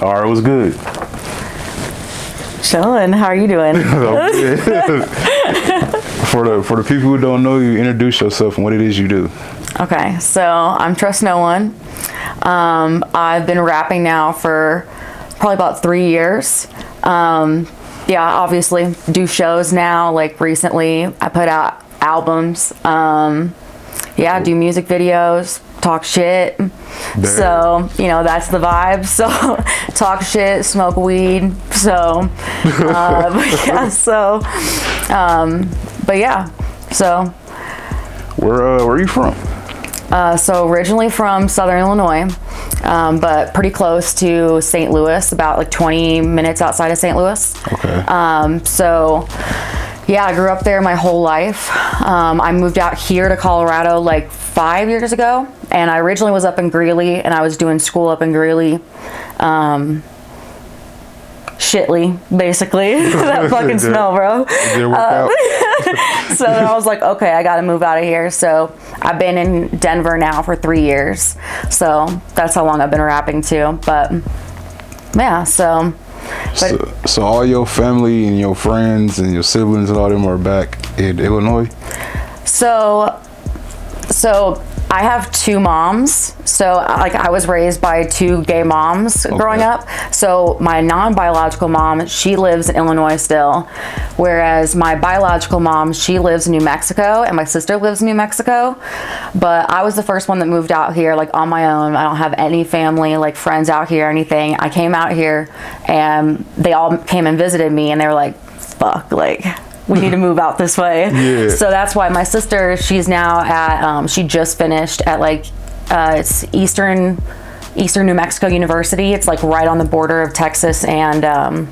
All right, what's good? Chilling. How are you doing? For the people who don't know you, introduce yourself and what it is you do. Okay, so I'm Trust No One. I've been rapping now for probably about 3 years. Yeah, obviously do shows now. Like recently, I put out albums. Yeah, do music videos, talk shit. Damn. So, you know, that's the vibe. So, talk shit, smoke weed. So, but yeah, so. Where are you from? So originally from Southern Illinois, but pretty close to St. Louis, about like 20 minutes outside of St. Louis. Okay. So yeah, I grew up there my whole life. I moved out here to Colorado like 5 years ago, and I originally was up in Greeley, and I was doing school up in Greeley. Shitly, basically. That fucking smell, bro. It didn't work out. So I was like, okay, I gotta move out of here. So I've been in Denver now for 3 years. So that's how long I've been rapping too. But yeah, so all your family and your friends and your siblings and all them are back in Illinois? So I have 2 moms. So like I was raised by 2 gay moms growing up. So my non-biological mom, she lives in Illinois still. Whereas my biological mom, she lives in New Mexico, and my sister lives in New Mexico. But I was the first one that moved out here like on my own. I don't have any family, like friends out here or anything. I came out here and they all came and visited me, and they were like, fuck, like, we need to move out this way. Yeah. So that's why my sister, she's now at, she just finished at like, it's Eastern New Mexico University. It's like right on the border of Texas and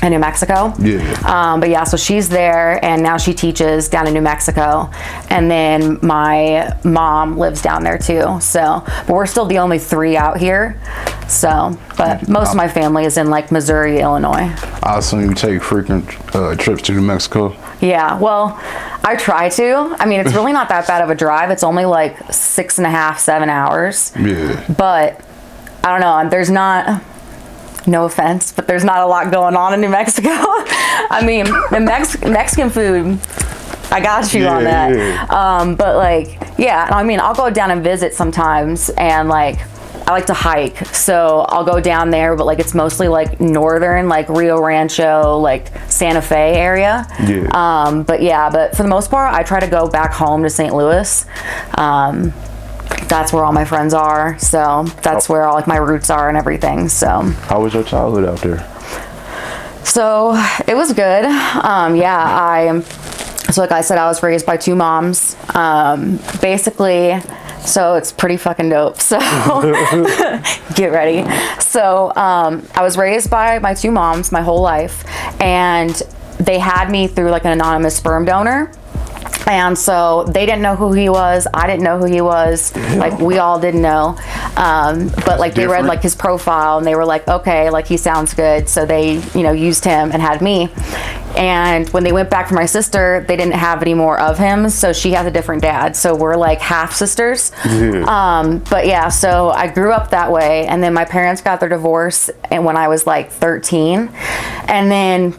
New Mexico. Yeah. But yeah, so she's there, and now she teaches down in New Mexico. And then my mom lives down there too. So, but we're still the only 3 out here. So, but most of my family is in like Missouri, Illinois. I assume you take frequent trips to New Mexico. Yeah, well, I try to. I mean, it's really not that bad of a drive. It's only like 6.5, 7 hours. Yeah. But I don't know. There's not, no offense, but there's not a lot going on in New Mexico. I mean, the Mexican food, I got you on that. Yeah. But like, yeah, I mean, I'll go down and visit sometimes, and like, I like to hike, so I'll go down there, but like it's mostly like northern, like Rio Rancho, like Santa Fe area. Yeah. But for the most part, I try to go back home to St. Louis. That's where all my friends are, so that's where all like my roots are and everything. So. How was your childhood out there? So it was good. Yeah, so like I said, I was raised by 2 moms. Basically. So it's pretty fucking dope. So get ready. So I was raised by my 2 moms my whole life, and they had me through like an anonymous sperm donor. And so they didn't know who he was. I didn't know who he was. Yeah. Like we all didn't know. But like they read like his profile, and they were like, okay, like he sounds good. So they, you know, used him and had me. And when they went back for my sister, they didn't have any more of him. So she has a different dad. So we're like half sisters. Yeah. But yeah, so I grew up that way. And then my parents got their divorce, and when I was like 13. And then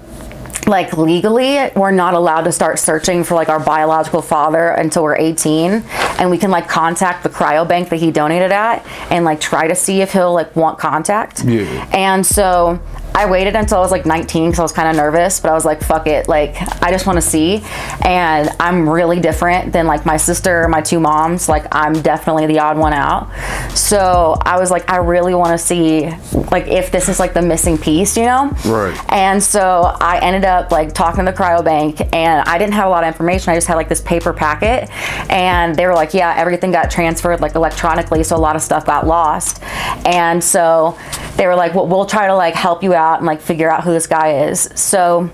like legally, we're not allowed to start searching for like our biological father until we're 18, and we can like contact the cryobank that he donated at and like try to see if he'll like want contact. Yeah. And so I waited until I was like 19 because I was kind of nervous, but I was like, fuck it, like I just want to see. And I'm really different than like my sister, my 2 moms. Like I'm definitely the odd one out. So I was like, I really want to see like if this is like the missing piece, you know? Right. And so I ended up like talking to the cryobank, and I didn't have a lot of information. I just had like this paper packet, and they were like, yeah, everything got transferred like electronically, so a lot of stuff got lost. And so they were like, well, we'll try to like help you out and like figure out who this guy is. So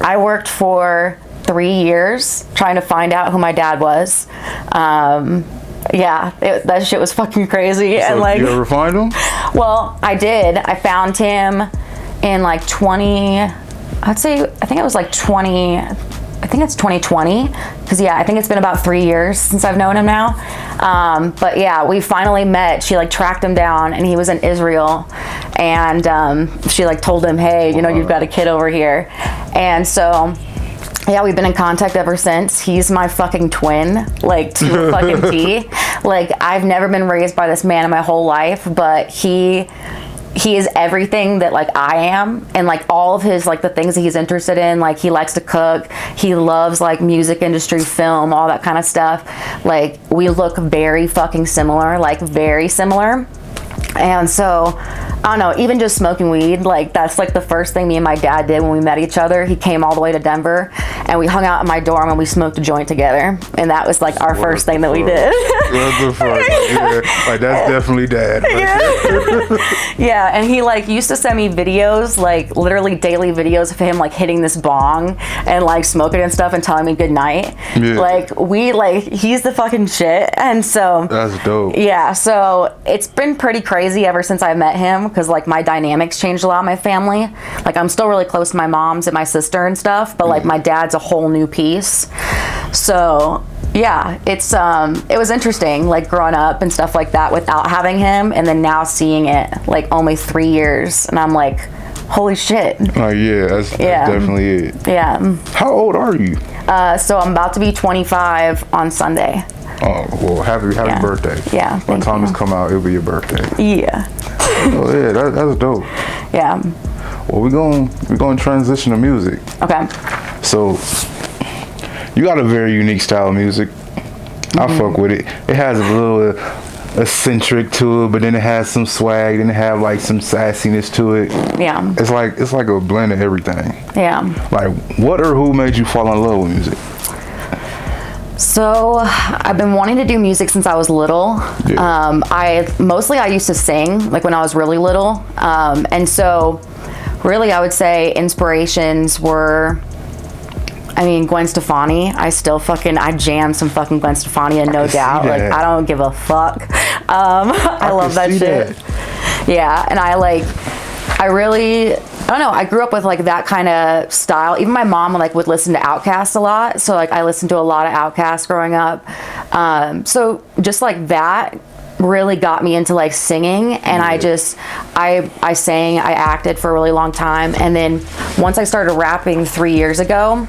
I worked for 3 years trying to find out who my dad was. Yeah, that shit was fucking crazy. So and like, you ever find him? Well, I did. I found him in like I think it was like 20, I think it's 2020, because yeah, I think it's been about 3 years since I've known him now. But yeah, we finally met. She like tracked him down, and he was in Israel, and she like told him, hey, you know, you've got a kid over here. And so yeah, we've been in contact ever since. He's my fucking twin, like to a fucking T. Like, I've never been raised by this man in my whole life, but he is everything that like I am, and like all of his like the things that he's interested in. Like, he likes to cook, he loves like music industry, film, all that kind of stuff. Like, we look very fucking similar, like very similar. And so, I don't know, even just smoking weed, like that's like the first thing me and my dad did when we met each other. He came all the way to Denver and we hung out in my dorm and we smoked a joint together. And that was like our first thing that we did. What the fuck? Yeah. Like, that's definitely dad. Yeah. Yeah, and he like used to send me videos, like literally daily videos of him like hitting this bong and like smoking and stuff and telling me good night. Yeah. Like, he's the fucking shit. And so That's dope. yeah, so it's been pretty crazy ever since I met him, because like my dynamics changed a lot in my family. Like, I'm still really close to my moms and my sister and stuff, but like my dad's a whole new piece. So yeah, it was interesting, like growing up and stuff like that without having him, and then now seeing it like only 3 years, and I'm like, holy shit. Oh yeah, that's definitely it. Yeah. How old are you? So I'm about to be 25 on Sunday. Oh, well, happy birthday. Yeah. By the time this come out, it'll be your birthday. Yeah. Oh yeah, that's dope. Yeah. Well, we're going to transition to music. Okay. So, you got a very unique style of music. I fuck with it. It has a little eccentric to it, but then it has some swag, then it have like some sassiness to it. Yeah. It's like a blend of everything. Yeah. Like, what or who made you fall in love with music? So I've been wanting to do music since I was little. Yeah. I used to sing like when I was really little. And so really I would say inspirations were, I mean, Gwen Stefani. I jammed some fucking Gwen Stefani, and no doubt. Like, I don't give a fuck. I love that shit. Yeah, and I don't know, I grew up with like that kind of style. Even my mom like would listen to Outkast a lot, so like I listened to a lot of Outkast growing up. So just like that really got me into like singing, and I sang, I acted for a really long time, and then once I started rapping 3 years ago,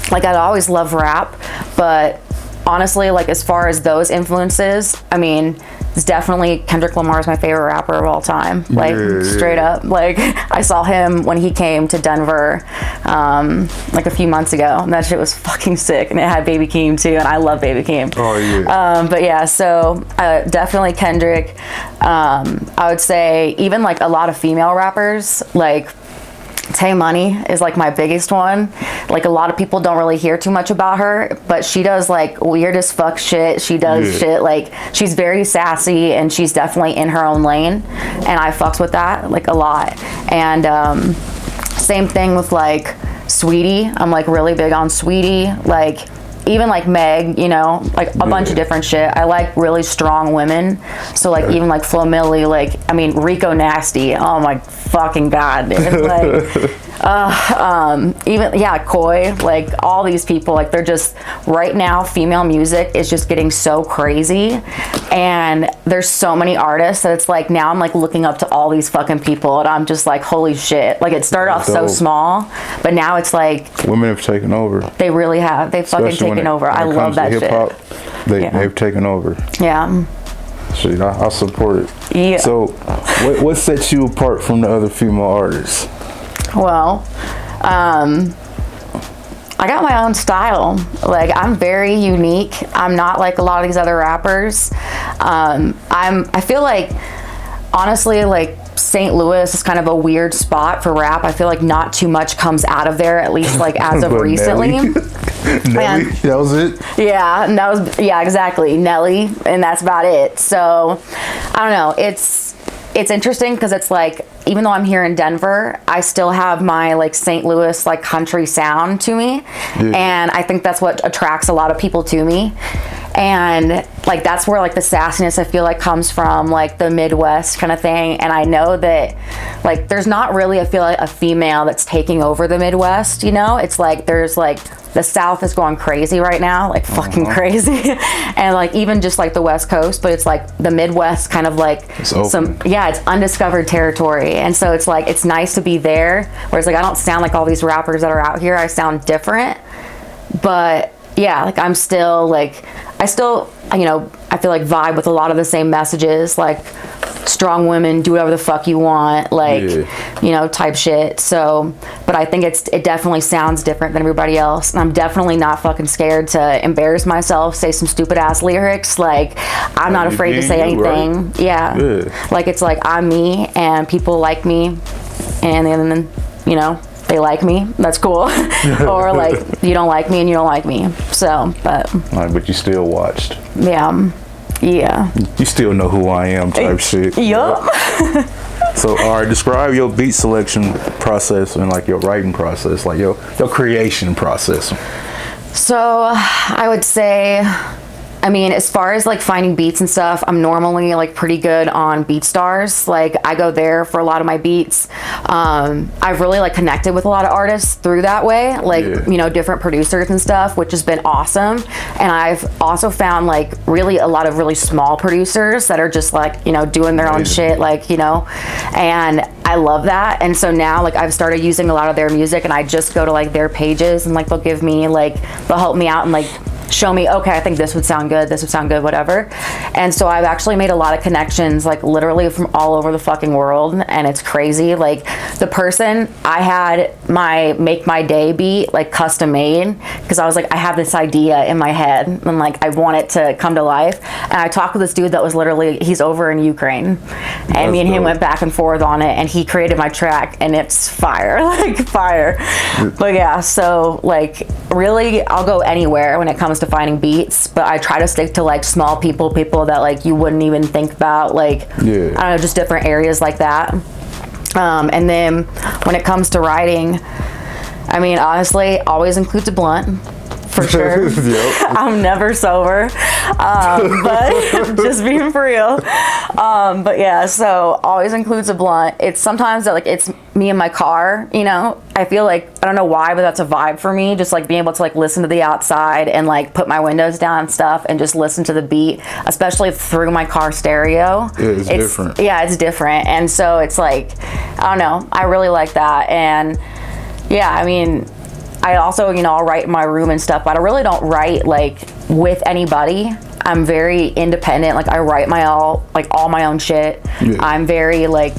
like I'd always loved rap, but honestly, like as far as those influences, I mean, it's definitely Kendrick Lamar is my favorite rapper of all time. Like straight up. Like, I saw him when he came to Denver like a few months ago, and that shit was fucking sick. And it had Baby Keem too, and I love Baby Keem. Oh yeah. But yeah, so definitely Kendrick. I would say even like a lot of female rappers, like Tay Money is like my biggest one. Like, a lot of people don't really hear too much about her, but she does like weird as fuck shit. She does shit like, she's very sassy, and she's definitely in her own lane, and I fucks with that like a lot. And same thing with like Sweetie. I'm like really big on Sweetie. Like, even like Meg, you know, like a bunch of different shit. I like really strong women. So like even like Flo Milli, like, I mean, Rico Nasty. Oh my fucking God, dude. Like, even, yeah, Koi, like all these people, like they're just, right now, female music is just getting so crazy. And there's so many artists that it's like, now I'm like looking up to all these fucking people, and I'm just like, holy shit. Like, it started off so small, but now it's like, women have taken over. They really have. They've fucking taken over. I love that shit. Hip-hop, they've taken over. Yeah. Shit, I support it. Yeah. So, what sets you apart from the other female artists? Well, I got my own style. Like, I'm very unique. I'm not like a lot of these other rappers. I feel like, honestly, like, St. Louis is kind of a weird spot for rap. I feel like not too much comes out of there, at least like as of recently. Nelly, that was it? Yeah, and that was, yeah, exactly, Nelly, and that's about it. So, I don't know, it's interesting because it's like, even though I'm here in Denver, I still have my like St. Louis like country sound to me, and I think that's what attracts a lot of people to me. And like that's where like the sassiness I feel like comes from, like the Midwest kind of thing. And I know that like there's not really, I feel like, a female that's taking over the Midwest, you know? It's like there's like the South is going crazy right now, like fucking crazy. And like even just like the West Coast, but it's like the Midwest kind of like it's undiscovered territory. And so it's like it's nice to be there, whereas like I don't sound like all these rappers that are out here. I sound different, but yeah, like I'm still like I still, you know, I feel like vibe with a lot of the same messages, like strong women, do whatever the fuck you want, like, you know, type shit. So, but I think it definitely sounds different than everybody else. And I'm definitely not fucking scared to embarrass myself, say some stupid ass lyrics. Like, I'm not afraid to say anything. Right? Yeah. Like, it's like, I'm me and people like me. And then, you know, they like me, that's cool. Or like, you don't like me and you don't like me. So, but. But you still watched. Yeah. Yeah. You still know who I am type shit. Yup. So, all right, describe your beat selection process and like your writing process, like your creation process. So, I would say, I mean, as far as like finding beats and stuff, I'm normally like pretty good on BeatStars. Like I go there for a lot of my beats. I've really like connected with a lot of artists through that way, like, you know, different producers and stuff, which has been awesome. And I've also found like really a lot of really small producers that are just like, you know, doing their own shit, like, you know, and I love that. And so now like I've started using a lot of their music and I just go to like their pages and like they'll give me like, they'll help me out and like show me, okay, I think this would sound good, whatever. And so I've actually made a lot of connections, like literally from all over the fucking world, and it's crazy. Like the person I had my Make My Day beat like custom made, because I was like, I have this idea in my head and like I want it to come to life. And I talked with this dude that was literally, he's over in Ukraine, and me and him went back and forth on it, and he created my track, and it's fire, like fire. But yeah, so like really I'll go anywhere when it comes to finding beats, but I try to stick to like small people that like you wouldn't even think about, like I don't know, just different areas like that. And then when it comes to writing, I mean, honestly, always includes a blunt. For sure. I'm never sober, but just being for real. But yeah, so always includes a blunt. It's sometimes that like it's me in my car, you know. I feel like, I don't know why, but that's a vibe for me, just like being able to like listen to the outside and like put my windows down and stuff and just listen to the beat, especially through my car stereo. It's different. Yeah, it's different. And so it's like, I don't know, I really like that. And yeah, I mean, I also, you know, I'll write in my room and stuff, but I really don't write like with anybody. I'm very independent. Like I write all my own shit. I'm very like,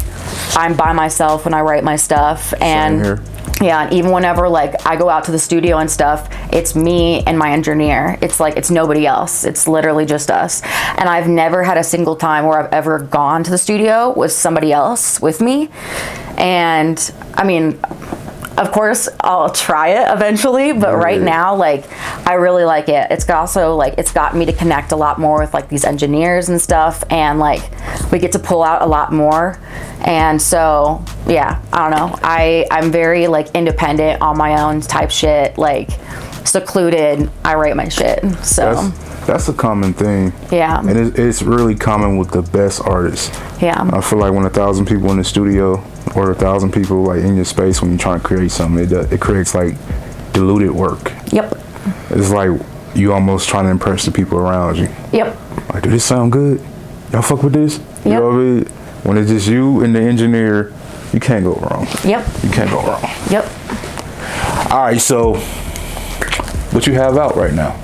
I'm by myself when I write my stuff. And yeah, and even whenever like I go out to the studio and stuff, it's me and my engineer. It's like, it's nobody else. It's literally just us. And I've never had a single time where I've ever gone to the studio with somebody else with me. And I mean, of course, I'll try it eventually, but right now, like, I really like it. It's also, like, it's got me to connect a lot more with, like, these engineers and stuff, and, like, we get to pull out a lot more. And so, yeah, I don't know. I'm very, like, independent on my own type shit, like, secluded. I write my shit, so. That's a common thing. Yeah. And it's really common with the best artists. Yeah. I feel like when 1,000 people in the studio or 1,000 people like in your space, when you're trying to create something, it creates like diluted work. Yep. It's like you almost trying to impress the people around you. Yep. Like, do this sound good? Y'all fuck with this? You know what I mean? When it's just you and the engineer, you can't go wrong. Yep. You can't go wrong. Yep. All right, so what you have out right now?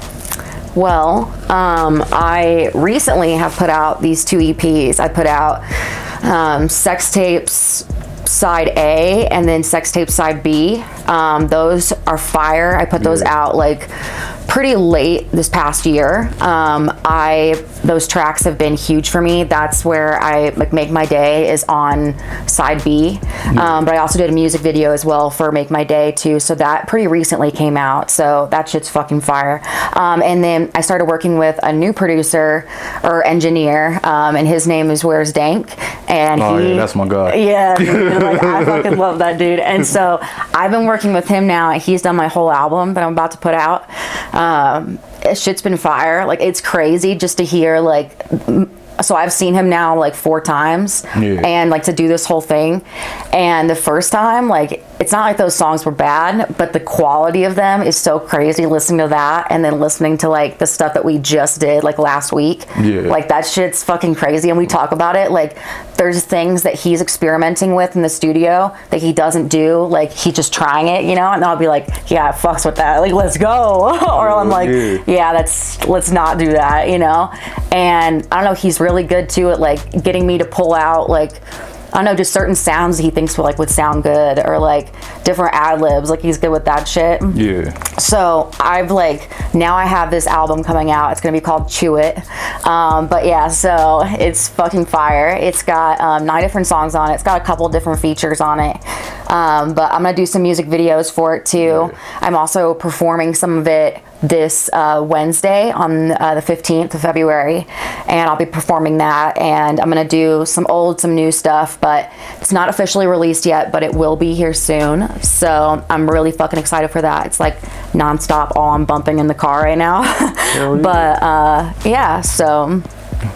Well, I recently have put out these 2 EPs. I put out Sex Tapes Side A and then Sex Tape Side B. Those are fire. I put those out like pretty late this past year. Those tracks have been huge for me. That's where I like Make My Day is on side B. But I also did a music video as well for Make My Day too. So that pretty recently came out. So that shit's fucking fire. And then I started working with a new producer or engineer, and his name is Where's Dank. And yeah, that's my guy. Yeah, dude, like I fucking love that dude. And so I've been working with him now. He's done my whole album that I'm about to put out. shit's been fire. Like, it's crazy just to hear, like, so I've seen him now like 4 times, and like to do this whole thing, and the first time, like, it's not like those songs were bad, but the quality of them is so crazy. Listening to that and then listening to like the stuff that we just did like last week, like that shit's fucking crazy. And we talk about it, like there's things that he's experimenting with in the studio that he doesn't do, like he's just trying it, you know, and I'll be like, yeah, it fucks with that, like let's go. Or I'm like, yeah, let's not do that, you know. And I don't know, he's really good too at like getting me to pull out, like, I don't know, just certain sounds he thinks would sound good, or like different ad libs. Like, he's good with that shit. Yeah. So I've like, now I have this album coming out. It's gonna be called Chew It. But yeah, so it's fucking fire. It's got 9 different songs on it. It's got a couple different features on it. But I'm gonna do some music videos for it too. I'm also performing some of it this Wednesday on the 15th of February, and I'll be performing that, and I'm gonna do some old, some new stuff, but it's not officially released yet, but it will be here soon. So I'm really fucking excited for that. It's like nonstop, all I'm bumping in the car right now. But yeah, so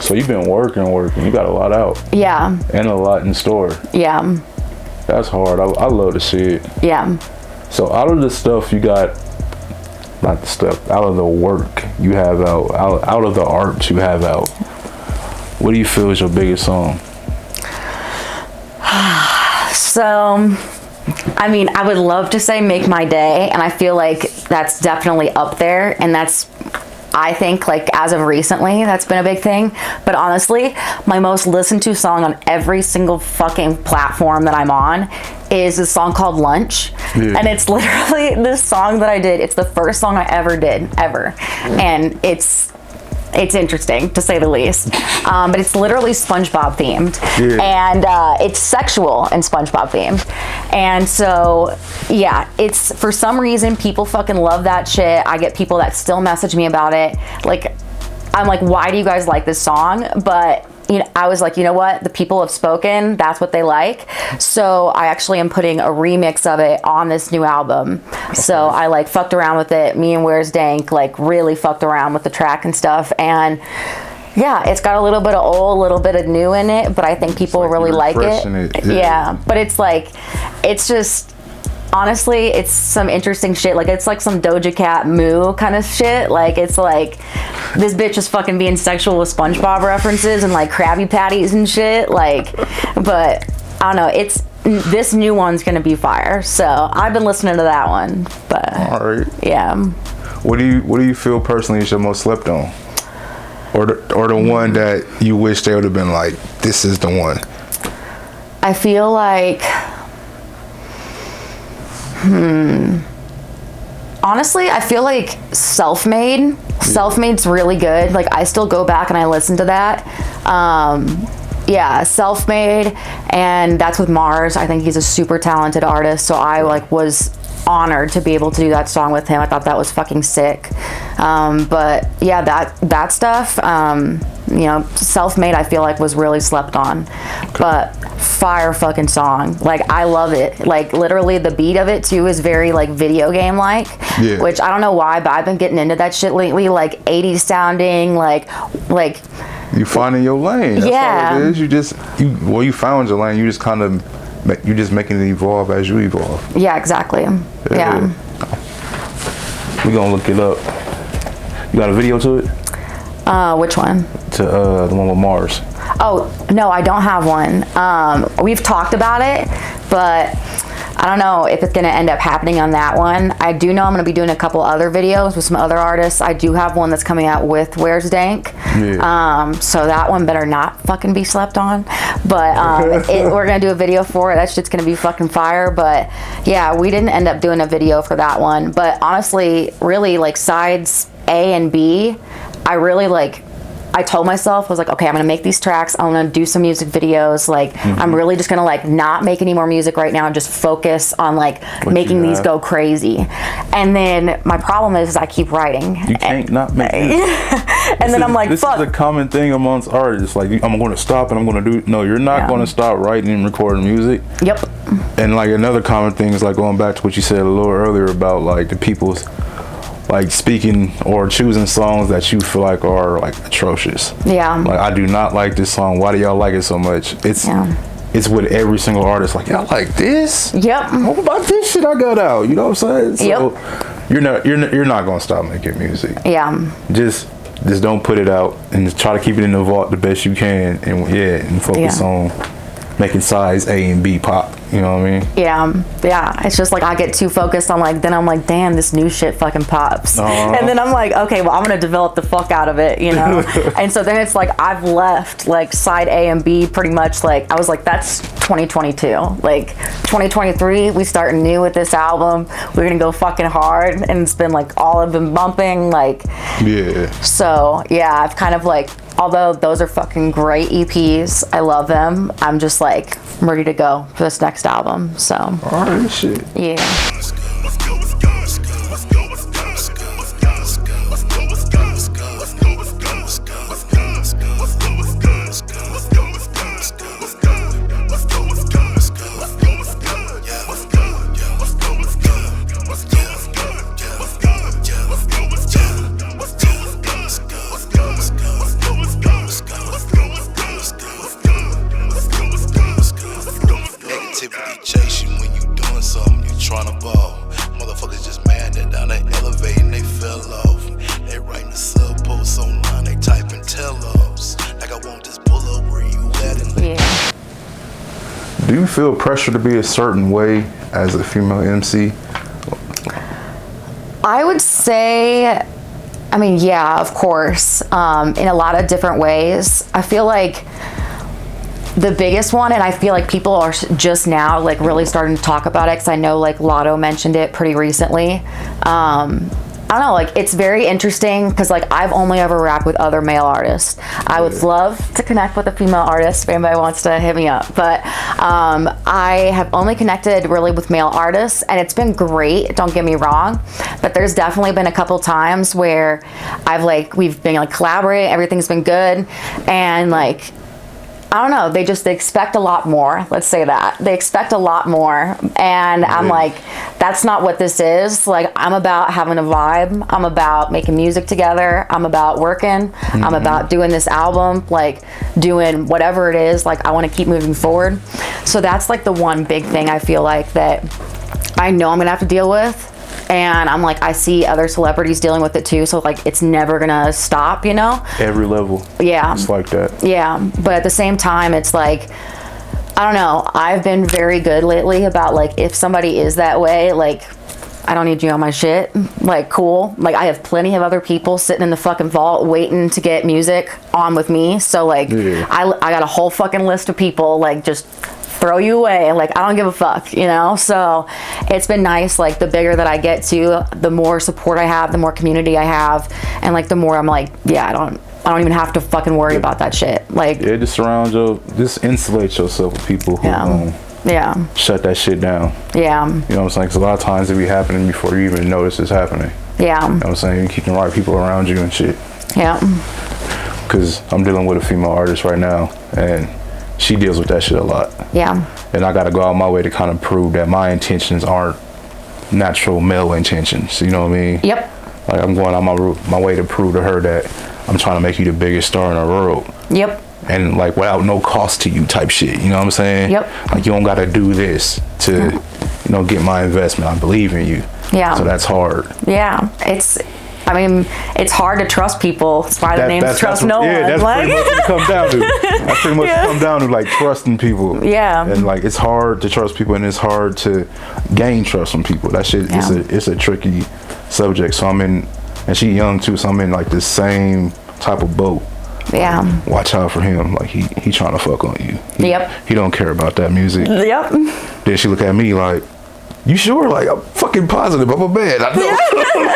you've been working. You got a lot out. Yeah. And a lot in store. Yeah. That's hard. I love to see it. Yeah. So out of the stuff you got, not the stuff, out of the work you have out of the art you have out, what do you feel is your biggest song? So, I mean, I would love to say Make My Day, and I feel like that's definitely up there, and that's, I think, like, as of recently, that's been a big thing. But honestly, my most listened to song on every single fucking platform that I'm on is a song called Lunch. And it's literally this song that I did. It's the first song I ever did, ever. And it's interesting, to say the least. But it's literally SpongeBob themed. And it's sexual and SpongeBob themed. And so, yeah, it's, for some reason, people fucking love that shit. I get people that still message me about it. Like, I'm like, why do you guys like this song? But, you know, I was like, you know what? The people have spoken. That's what they like. So I actually am putting a remix of it on this new album. So I like fucked around with it. Me and Where's Dank like really fucked around with the track and stuff. And yeah, it's got a little bit of old, a little bit of new in it, but I think people really like it. Yeah, but it's like, it's just, honestly, it's some interesting shit. Like, it's like some Doja Cat Moo kind of shit. Like, it's like, this bitch is fucking being sexual with SpongeBob references and like Krabby Patties and shit. Like, but I don't know, it's, this new one's gonna be fire. So I've been listening to that one. But yeah. What do you feel personally is your most slept on? Or the one that you wish they would have been like, this is the one? I feel like, honestly, I feel like Self-Made. Self-Made's really good. Like, I still go back and I listen to that. Yeah, Self-Made, and that's with Mars. I think he's a super talented artist, so I like was honored to be able to do that song with him. I thought that was fucking sick. But yeah, that stuff, you know, Self-Made, I feel like was really slept on. But fire fucking song. Like, I love it. Like, literally the beat of it too is very like video game like, which I don't know why, but I've been getting into that shit lately. Like 80s sounding, like you finding your lane. That's all it is. You found your lane. You just kind of, you're just making it evolve as you evolve. Yeah, exactly. Yeah. We're gonna look it up. You got a video to it? Which one? To the one with Mars. Oh, no, I don't have one. We've talked about it, but I don't know if it's gonna end up happening on that one. I do know I'm gonna be doing a couple other videos with some other artists. I do have one that's coming out with Where's Dank. So that one better not fucking be slept on. But we're gonna do a video for it. That shit's gonna be fucking fire. But yeah, we didn't end up doing a video for that one. But honestly, really, like, sides A and B, I really like, I told myself, I was like, okay, I'm gonna make these tracks, I'm gonna do some music videos, like, I'm really just gonna like not make any more music right now and just focus on like making these go crazy. And then my problem is I keep writing. You can't not make it. And then I'm like, fuck. This is a common thing amongst artists. Like, I'm gonna stop and I'm gonna do, no, you're not gonna stop writing and recording music. Yep. And like another common thing is like going back to what you said a little earlier about like the people's like speaking or choosing songs that you feel like are like atrocious. Yeah. Like, I do not like this song. Why do y'all like it so much? It's with every single artist. Like, y'all like this? Yep. What about this shit I got out? You know what I'm saying? So Yep. you're not gonna stop making music. Yeah. Just don't put it out and just try to keep it in the vault the best you can, and focus on making size A and B pop. You know what I mean? Yeah. It's just like I get too focused on like, then I'm like, damn, this new shit fucking pops. And then I'm like, okay, well, I'm gonna develop the fuck out of it, you know? And so then it's like I've left like side A and B pretty much. Like I was like, that's 2022. Like 2023, we start new with this album. We're gonna go fucking hard, and it's been like all I've been bumping. Like So yeah, I've kind of like, although those are fucking great EPs, I love them. I'm just like, I'm ready to go for this next album. So. All right, shit. Yeah. Chase you when you doing something, you tryna ball. Motherfuckers just mad that down they elevating, they fell off. They writing the sub posts online, they typing tell-offs. Like I won't just pull up where you at and Do you feel pressure to be a certain way as a female MC? I would say, I mean, yeah, of course, in a lot of different ways. I feel like the biggest one, and I feel like people are just now like really starting to talk about it, because I know like Lotto mentioned it pretty recently. I don't know, like it's very interesting because like I've only ever rapped with other male artists. I would love to connect with a female artist if anybody wants to hit me up, but I have only connected really with male artists, and it's been great, don't get me wrong, but there's definitely been a couple times where we've been like collaborating, everything's been good, and like I don't know, they expect a lot more. Let's say that. They expect a lot more. And I'm like, that's not what this is. Like, I'm about having a vibe. I'm about making music together. I'm about working. I'm about doing this album, like doing whatever it is. Like, I want to keep moving forward. So that's like the one big thing I feel like that I know I'm going to have to deal with. And I'm like, I see other celebrities dealing with it too. So like, it's never gonna stop, you know? Every level. Yeah. It's like that. Yeah. But at the same time, it's like, I don't know. I've been very good lately about like, if somebody is that way, like, I don't need you on my shit. Like, cool. Like, I have plenty of other people sitting in the fucking vault waiting to get music on with me. So like, I got a whole fucking list of people, like, just throw you away. Like, I don't give a fuck, you know? So it's been nice. Like, the bigger that I get to, the more support I have, the more community I have. And like, the more I'm like, yeah, I don't even have to fucking worry about that shit. Like, just insulate yourself with people who shut that shit down. Yeah. You know what I'm saying? Because a lot of times it be happening before you even notice it's happening. Yeah. You know what I'm saying? You keep the right people around you and shit. Yeah. Because I'm dealing with a female artist right now, and she deals with that shit a lot. Yeah. And I got to go out my way to kind of prove that my intentions aren't natural male intentions. You know what I mean? Yep. Like, I'm going out my way to prove to her that I'm trying to make you the biggest star in the world. Yep. And like, without no cost to you type shit. You know what I'm saying? Yep. Like, you don't got to do this to, you know, get my investment. I believe in you. Yeah. So that's hard. Yeah. It's hard to trust people. That's why the name's Trust No One. Yeah, that's pretty much what it comes down to. That's pretty much come down to like trusting people. Yeah. And like, it's hard to trust people, and it's hard to gain trust from people. That shit it's a tricky subject. So and she young too, so I'm in like the same type of boat. Yeah. Watch out for him. Like, he trying to fuck on you. Yep. He don't care about that music. Yep. Then she look at me like, you sure? Like, I'm fucking positive. I'm a man. I know.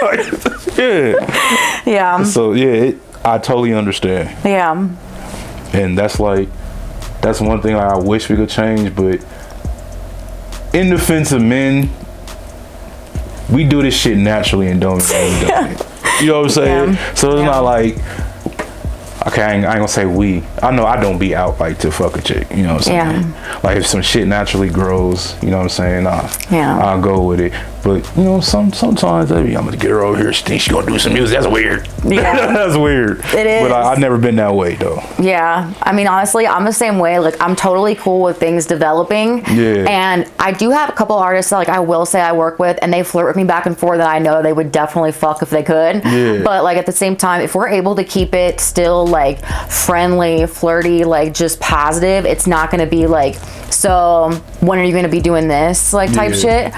Like, yeah. Yeah. So yeah, I totally understand. Yeah. And that's one thing I wish we could change. But in defense of men, we do this shit naturally and don't even know it. You know what I'm saying? Yeah. So it's not like, okay, I ain't gonna say we. I know I don't be out like to fuck a chick. You know what I'm saying? Yeah. Like, if some shit naturally grows, you know what I'm saying? I'll go with it. But you know, sometimes baby, I'm gonna get her over here. She thinks she gonna do some music. That's weird. Yeah. That's weird. It is. But I've never been that way though. Yeah. I mean, honestly, I'm the same way. Like, I'm totally cool with things developing. Yeah. And I do have a couple artists that, like, I will say I work with, and they flirt with me back and forth that I know they would definitely fuck if they could. Yeah. But, like, at the same time, if we're able to keep it still, like, friendly, flirty, like, just positive, it's not going to be like, so when are you going to be doing this, like, type shit.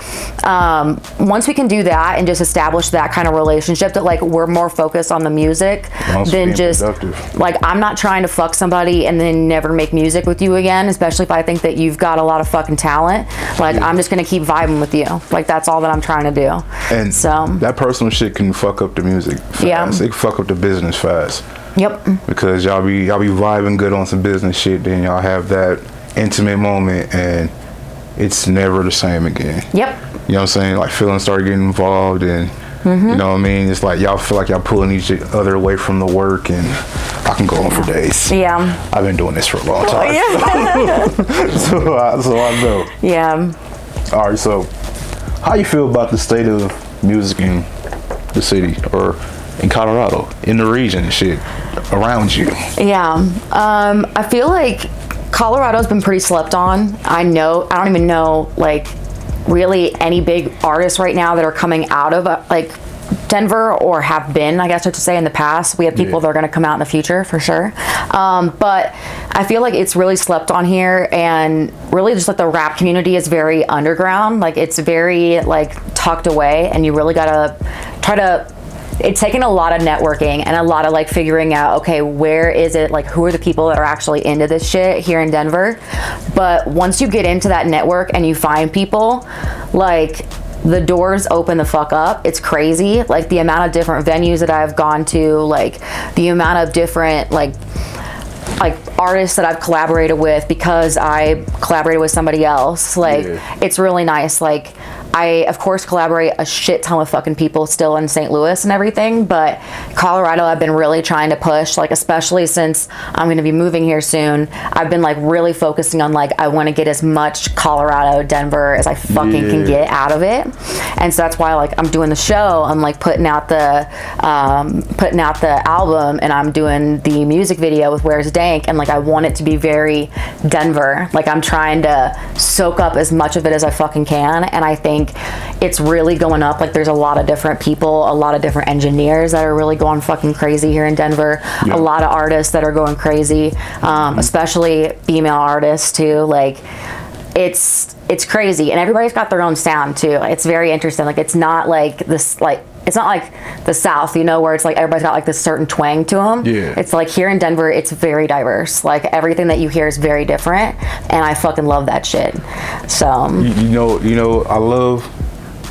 Once we can do that and just establish that kind of relationship, that, like, we're more focused on the music than just productive. like, I'm not trying to fuck somebody and then never make music with you again, especially if I think that you've got a lot of fucking talent. Like, I'm just gonna keep vibing with you. Like, that's all that I'm trying to do. And so that personal shit can fuck up the music fast. Yeah. It can fuck up the business fast. Yep. Because y'all be vibing good on some business shit, then y'all have that intimate moment and it's never the same again. Yep. You know what I'm saying? Like, feelings start getting involved and you know what I mean? It's like y'all feel like y'all pulling each other away from the work, and I can go on for days. Yeah. I've been doing this for a long time. Yeah. so I know. Yeah. All right, so how you feel about the state of music in the city or in Colorado, in the region and shit around you? Yeah. I feel like Colorado's been pretty slept on. I don't even know, like, really any big artists right now that are coming out of like Denver, or have been, I guess I should say, in the past. We have people that are going to come out in the future for sure. But I feel like it's really slept on here, and really just like the rap community is very underground. Like, it's very like tucked away, and you really got to try to, it's taken a lot of networking and a lot of like figuring out, okay, where is it, like, who are the people that are actually into this shit here in Denver. But once you get into that network and you find people, like, the doors open the fuck up. It's crazy. Like, the amount of different venues that I've gone to, like, the amount of different like artists that I've collaborated with because I collaborated with somebody else. Like, it's really nice. Like, I, of course, collaborate a shit ton with fucking people still in St. Louis and everything, but Colorado, I've been really trying to push, like, especially since I'm going to be moving here soon. I've been, like, really focusing on, like, I want to get as much Colorado, Denver as I fucking can get out of it. And so that's why, like, I'm doing the show. I'm, like, putting out the album, and I'm doing the music video with Where's Dank, and, like, I want it to be very Denver. Like, I'm trying to soak up as much of it as I fucking can, and I think it's really going up. Like, there's a lot of different people, a lot of different engineers that are really going fucking crazy here in Denver. A lot of artists that are going crazy, especially female artists too. Like, it's crazy, and everybody's got their own sound too. It's very interesting. Like, it's not like this, like, it's not like the South, you know, where it's like everybody's got like this certain twang to them. Yeah. It's like here in Denver, it's very diverse. Like, everything that you hear is very different, and I fucking love that shit. So You know, I love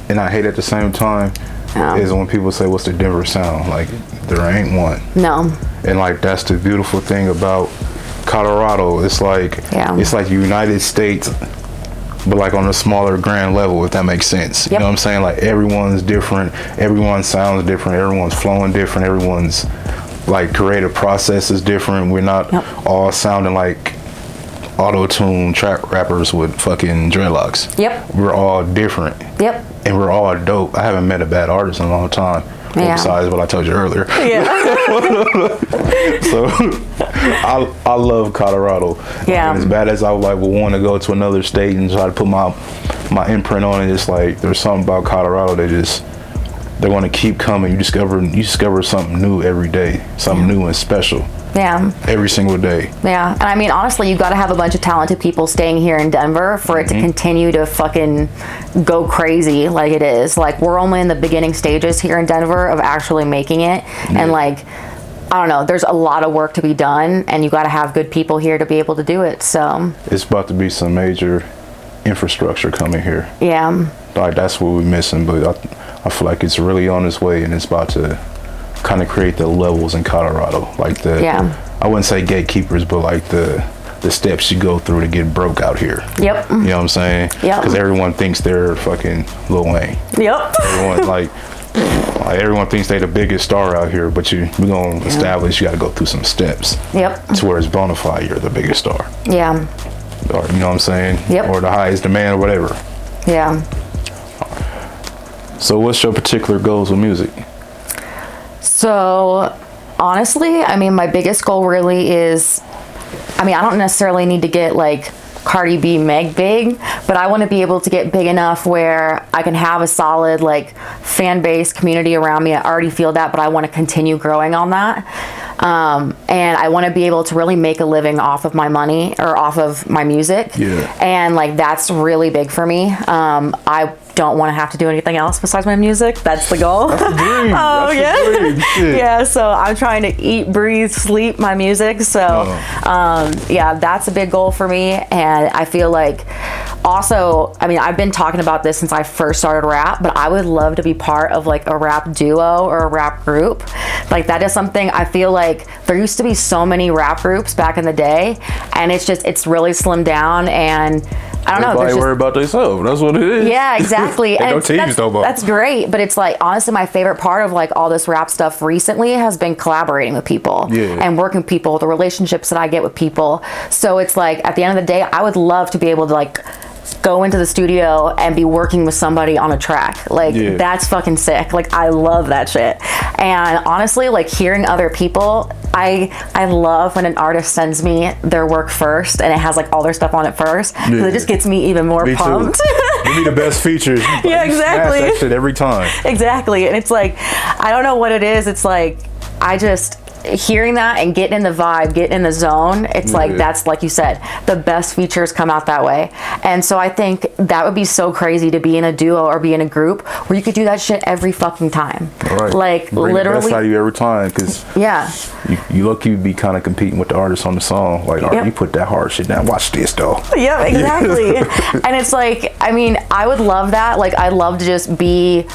and I hate at the same time is when people say, "What's the Denver sound?" Like, there ain't one. no. And like, that's the beautiful thing about Colorado. It's like it's like the United States, but like on a smaller grand level, if that makes sense. You know what I'm saying? Like, everyone's different, everyone sounds different, everyone's flowing different, everyone's like creative process is different. We're not all sounding like auto-tune trap rappers with fucking dreadlocks. We're all different. And we're all dope. I haven't met a bad artist in a long time. Besides what I told you earlier. So I love Colorado. And as bad as I would want to go to another state and try to put my imprint on it, it's like there's something about Colorado that they want to keep coming. You discover something new every day, something new and special. Every single day. And I mean, honestly, you got to have a bunch of talented people staying here in Denver for it to continue to fucking go crazy like it is. Like, we're only in the beginning stages here in Denver of actually making it. And like, I don't know, there's a lot of work to be done, and you got to have good people here to be able to do it. So it's about to be some major infrastructure coming here. Like, that's what we're missing, but I feel like it's really on its way, and it's about to kind of create the levels in Colorado, like I wouldn't say gatekeepers, but like the steps you go through to get broke out here. You know what I'm saying? Because everyone thinks they're fucking Lil Wayne. Everyone thinks they the biggest star out here, but we're gonna establish you got to go through some steps. To where it's bona fide you're the biggest star. Or, you know what I'm saying? Or the highest demand or whatever. So what's your particular goals with music? So honestly, I mean, my biggest goal really is, I mean, I don't necessarily need to get like Cardi B Meg big, but I want to be able to get big enough where I can have a solid like fan base community around me. I already feel that, but I want to continue growing on that. And I want to be able to really make a living off of my money or off of my music. Yeah. And like, that's really big for me. I don't want to have to do anything else besides my music. That's the goal. That's the dream. Oh, That's yeah. the dream. Shit. Yeah, so I'm trying to eat, breathe, sleep my music. So, yeah, that's a big goal for me. And I feel like also, I mean, I've been talking about this since I first started rap, but I would love to be part of like a rap duo or a rap group. Like, that is something I feel like there used to be so many rap groups back in the day, and it's really slimmed down, and I don't know. Everybody worry about themselves. That's what it is. Yeah, exactly. And no teams though, but that's great. But it's like, honestly, my favorite part of like all this rap stuff recently has been collaborating with people and working with people, the relationships that I get with people. So it's like, at the end of the day, I would love to be able to like go into the studio and be working with somebody on a track. Like, that's fucking sick. Like, I love that shit. And honestly, like, hearing other people, I love when an artist sends me their work first and it has like all their stuff on it first, because it just gets me even more pumped. Give me the best features. Yeah, exactly. Smash that shit every time. Exactly. And it's like, I don't know what it is. It's like, I just, hearing that and getting in the vibe, getting in the zone, it's like, that's, like you said, the best features come out that way. And so I think that would be so crazy to be in a duo or be in a group where you could do that shit every fucking time. Right. Like, bring literally. the best out of you every time, because you look, you be kind of competing with the artist on the song. Like, all right, you put that hard shit down. Watch this though. Yeah, exactly. And it's like, I mean, I would love that. Like, I'd love to just be,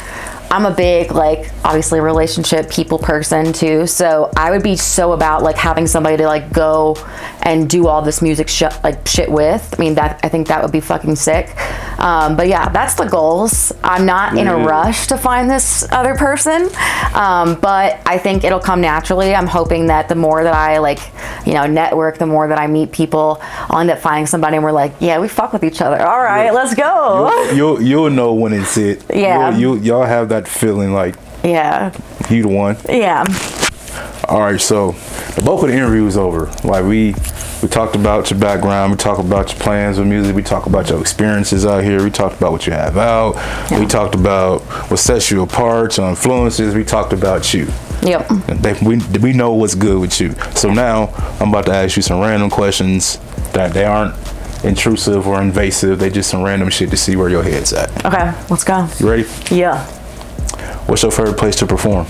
I'm a big, like, obviously relationship people person too. So I would be so about like having somebody to like go and do all this music shit with. I mean, I think that would be fucking sick. But yeah, that's the goals. I'm not in a rush to find this other person. But I think it'll come naturally. I'm hoping that the more that I like, you know, network, the more that I meet people, I'll end up finding somebody and we're like, yeah, we fuck with each other. All right, let's go. You'll know when it's it. Yeah. Y'all have that feeling like, you the one. Yeah. All right, so the bulk of the interview is over. Like, we talked about your background, we talked about your plans with music, we talked about your experiences out here, we talked about what you have out, we talked about what sets you apart, your influences, we talked about you. Yep. We know what's good with you. So now I'm about to ask you some random questions that they aren't intrusive or invasive. They just some random shit to see where your head's at. Okay, let's go. You ready? Yeah. What's your favorite place to perform?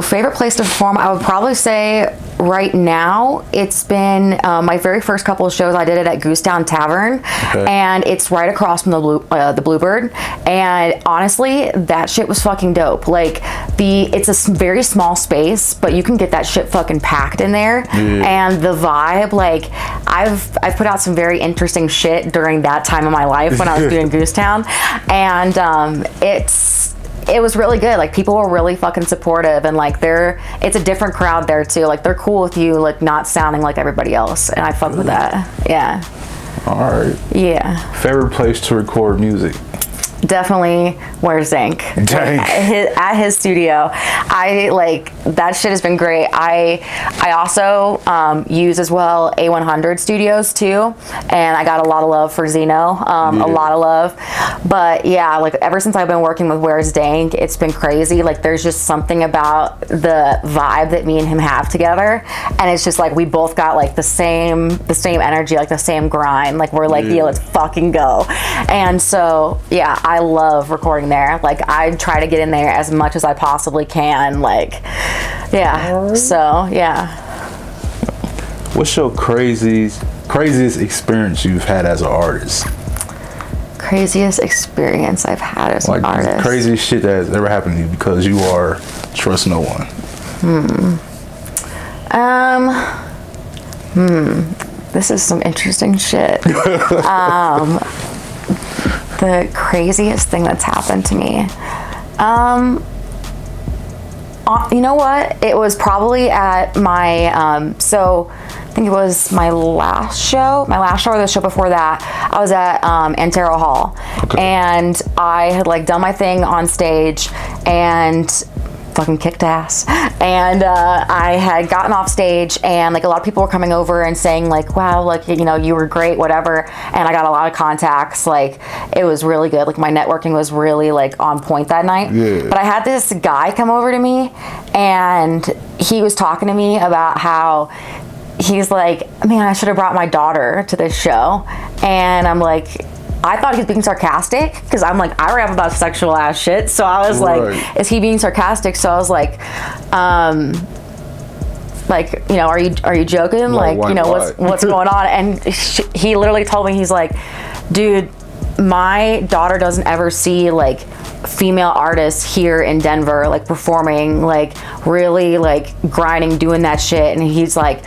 Favorite place to perform, I would probably say right now it's been my very first couple of shows. I did it at Goosedown Tavern, and it's right across from the Bluebird, and honestly that shit was fucking dope. Like, it's a very small space, but you can get that shit fucking packed in there, and the vibe, like, I've put out some very interesting shit during that time of my life when I was doing Goosedown, and it was really good. Like, people were really fucking supportive, and like it's a different crowd there too. Like, they're cool with you like not sounding like everybody else, and I fuck with that. Yeah. All right. Yeah. Favorite place to record music? Definitely where's Zank. At his studio. I like that shit has been great. I also use as well A100 Studios too, and I got a lot of love for Zeno. A lot of love. But yeah, like ever since I've been working with Where's Dank, it's been crazy. Like, there's just something about the vibe that me and him have together, and it's just like we both got like the same energy, like the same grind. Like, we're like, yeah, let's fucking go. And so yeah, I love recording there. Like, I try to get in there as much as I possibly can. Like, yeah. So yeah. What's your craziest experience you've had as an artist? Craziest experience I've had as an artist. Craziest shit that has ever happened to you because you are trust no one. This is some interesting shit. The craziest thing that's happened to me. You know what? It was probably at my, so think it was my last show or the show before that, I was at Antero Hall. Okay. And I had like done my thing on stage and fucking kicked ass. And I had gotten off stage and like a lot of people were coming over and saying like, wow, like, you know, you were great, whatever. And I got a lot of contacts. Like, it was really good. Like, my networking was really like on point that night. Yeah. But I had this guy come over to me and he was talking to me about how he's like, man, I should have brought my daughter to this show. And I'm like, I thought he was being sarcastic because I'm like, I rap about sexual ass shit. So I was like, is he being sarcastic? So I was like, you know, are you joking? Like, you know, what's going on? And he literally told me, he's like, dude, my daughter doesn't ever see like female artists here in Denver like performing, like really like grinding, doing that shit. And he's like,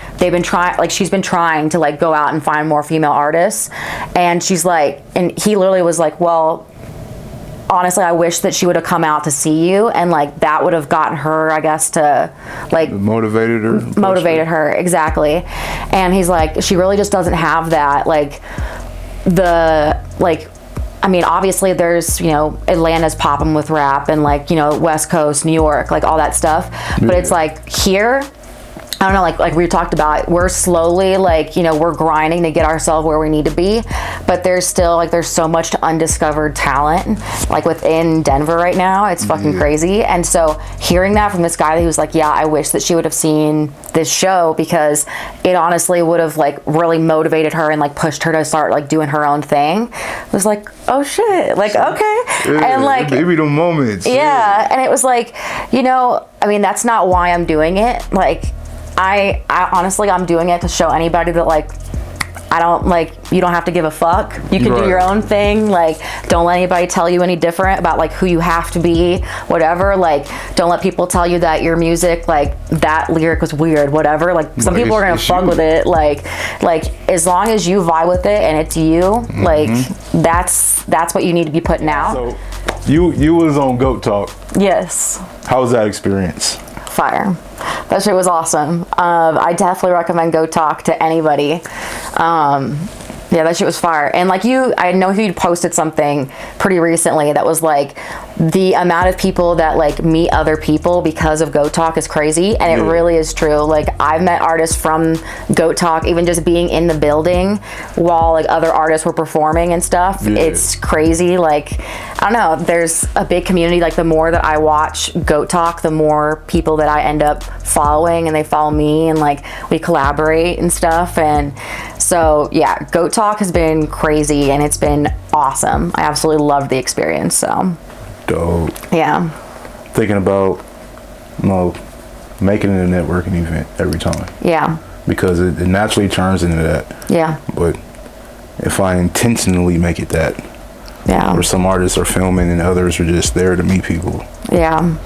she's been trying to like go out and find more female artists. And she's like, and he literally was like, well, honestly, I wish that she would have come out to see you, and like that would have gotten her, I guess, to like Motivated her, exactly. And he's like, she really just doesn't have that, like I mean, obviously there's, you know, Atlanta's popping with rap and like, you know, West Coast, New York, like all that stuff. But it's like here, I don't know, like we talked about, we're slowly like, you know, we're grinding to get ourselves where we need to be, but there's still like, there's so much undiscovered talent like within Denver right now. It's fucking crazy. And so hearing that from this guy, he was like, yeah, I wish that she would have seen this show because it honestly would have like really motivated her and like pushed her to start like doing her own thing. It was like, oh shit, like, okay. Yeah, and like, maybe the moments. Yeah. And it was like, you know, I mean, that's not why I'm doing it. Like, I honestly, I'm doing it to show anybody that like, I don't like, you don't have to give a fuck. You can do your own thing. Like, don't let anybody tell you any different about like who you have to be, whatever. Like, don't let people tell you that your music, like that lyric was weird, whatever. Like, some people are gonna fuck with it. Like as long as you vibe with it and it's you, like that's what you need to be putting out. So you was on Goat Talk. Yes. How was that experience? Fire. That shit was awesome. I definitely recommend Go Talk to anybody. Yeah, that shit was fire. And like I know you posted something pretty recently that was like, the amount of people that like meet other people because of Goat Talk is crazy. And it really is true. Like, I've met artists from Goat Talk, even just being in the building while like other artists were performing and stuff. It's crazy. Like, I don't know, there's a big community. Like, the more that I watch Goat Talk, the more people that I end up following and they follow me and like we collaborate and stuff. And so yeah, Goat Talk has been crazy and it's been awesome. I absolutely loved the experience. So dope. Yeah. Thinking about, you know, making it a networking event every time. Yeah. Because it naturally turns into that. Yeah. But if I intentionally make it that, yeah, where some artists are filming and others are just there to meet people. Yeah.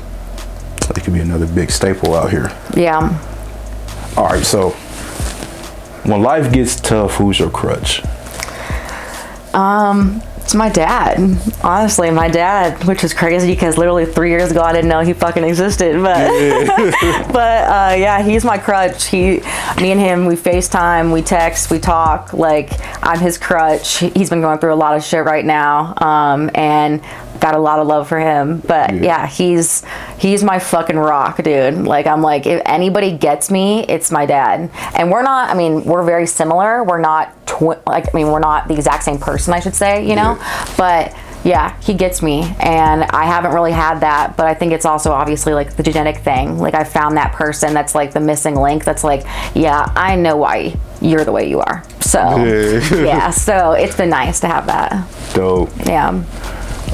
It could be another big staple out here. Yeah. All right, so when life gets tough, who's your crutch? It's my dad. Honestly, my dad, which is crazy because literally 3 years ago I didn't know he fucking existed. But yeah, he's my crutch. Me and him, we FaceTime, we text, we talk. Like, I'm his crutch. He's been going through a lot of shit right now, and got a lot of love for him. But yeah, he's my fucking rock, dude. Like, I'm like, if anybody gets me, it's my dad. And we're not, I mean, we're very similar. We're not we're not the exact same person, I should say, you know? But yeah, he gets me, and I haven't really had that, but I think it's also obviously like the genetic thing. Like, I found that person that's like the missing link that's like, yeah, I know why you're the way you are. So yeah, so it's been nice to have that. Dope. Yeah.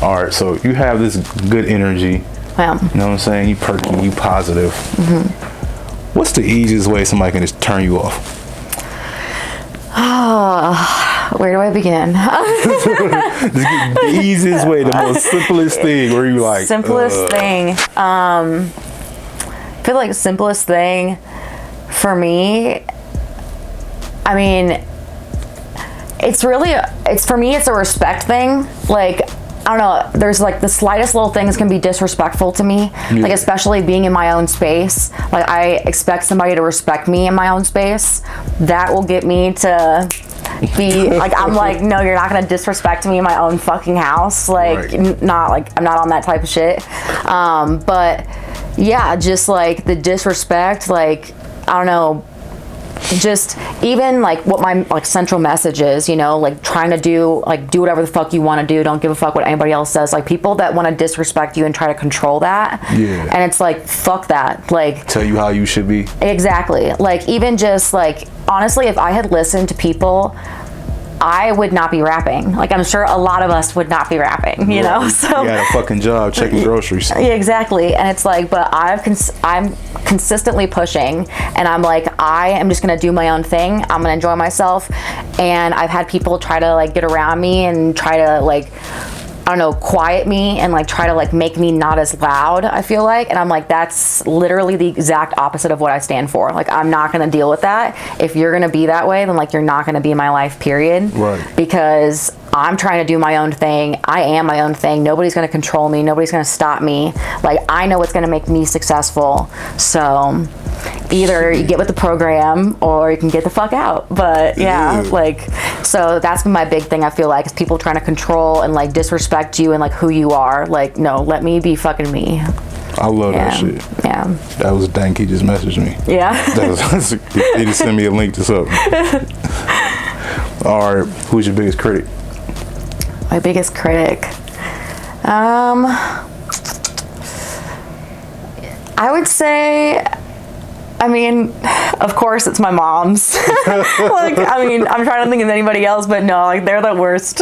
All right, so you have this good energy. Yeah. You know what I'm saying? You perky, you positive. What's the easiest way somebody can just turn you off? Oh, where do I begin? The easiest way, the most simplest thing, where you like simplest thing. I feel like simplest thing for me, I mean, it's for me, it's a respect thing. Like, I don't know, there's like the slightest little things can be disrespectful to me. Like, especially being in my own space. Like, I expect somebody to respect me in my own space. That will get me to be like, I'm like, no, you're not gonna disrespect me in my own fucking house. Like, not like, I'm not on that type of shit. But yeah, just like the disrespect, like, I don't know, just even like what my like central message is, you know, like trying to do whatever the fuck you want to do, don't give a fuck what anybody else says. Like, people that want to disrespect you and try to control that, and it's like, fuck that. Like, tell you how you should be. Exactly. Like, even just like, honestly, if I had listened to people, I would not be rapping. Like, I'm sure a lot of us would not be rapping, you know? So you got a fucking job checking groceries. Yeah, exactly. And it's like, but I'm consistently pushing, and I'm like, I am just gonna do my own thing. I'm gonna enjoy myself. And I've had people try to like get around me and try to like, I don't know, quiet me and like try to like make me not as loud, I feel like. And I'm like, that's literally the exact opposite of what I stand for. Like, I'm not gonna deal with that. If you're gonna be that way, then like, you're not gonna be in my life, period. Right. Because I'm trying to do my own thing. I am my own thing. Nobody's gonna control me. Nobody's gonna stop me. Like, I know what's gonna make me successful. So either you get with the program or you can get the fuck out. But yeah, like, so that's been my big thing, I feel like, is people trying to control and like disrespect you and like who you are. Like, no, let me be fucking me. I love that shit. Yeah. That was dank. He just messaged me. Yeah. He just sent me a link to something. All right, who's your biggest critic? My biggest critic. I would say, I mean, of course it's my mom's. Like, I mean, I'm trying to think of anybody else, but no, like, they're the worst.